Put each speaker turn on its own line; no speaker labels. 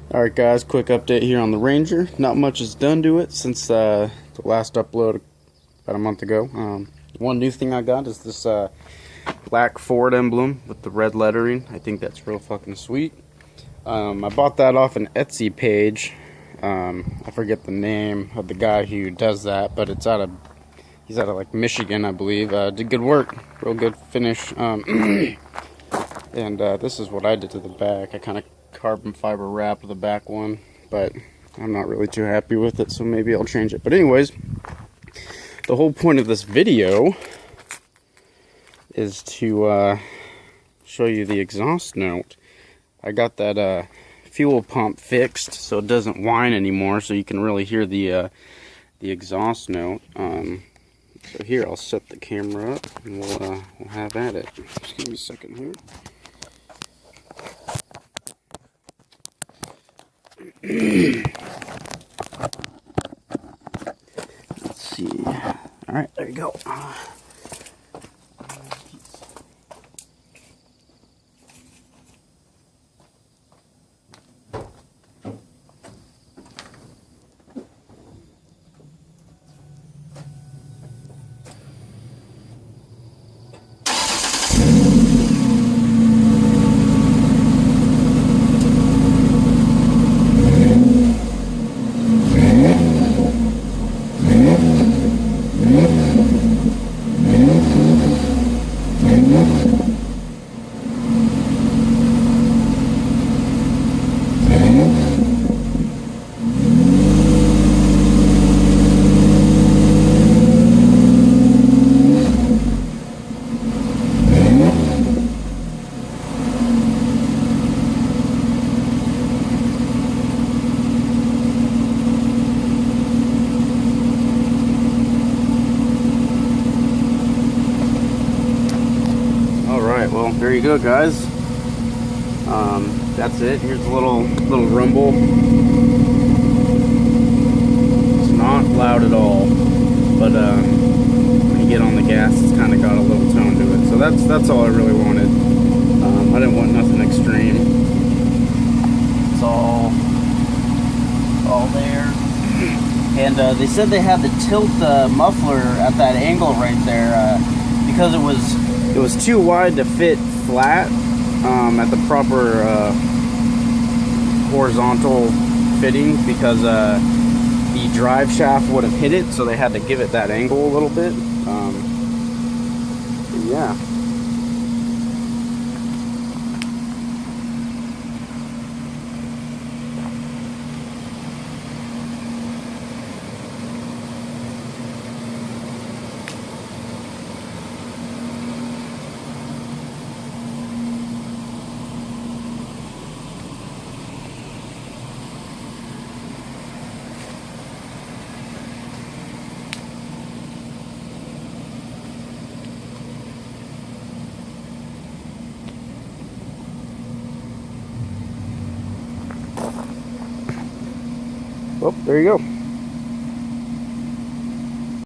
Alright guys, quick update here on the Ranger. Not much is done to it since the last upload about a month ago. One new thing I got is this black Ford emblem with the red lettering. I think that's real fucking sweet. I bought that off an Etsy page. I forget the name of the guy who does that, but he's out of like Michigan, I believe. Did good work, real good finish. And this is what I did to the back. I kind of carbon fiber wrapped the back one, but I'm not really too happy with it, so maybe I'll change it. But anyways, the whole point of this video is to show you the exhaust note. I got that fuel pump fixed so it doesn't whine anymore, so you can really hear the exhaust note. So here, I'll set the camera up and we'll have at it. Just give me a second here. Let's see. Alright, there you go. Well, there you go, guys. That's it. Here's a little rumble. It's not loud at all, but when you get on the gas, it's kind of got a little tone to it. So that's all I really wanted. I didn't want nothing extreme. It's all there. And they said they had to tilt the muffler at that angle right there because it was too wide to fit flat at the proper horizontal fitting, because the drive shaft would have hit it, so they had to give it that angle a little bit. Yeah. Well, there you go.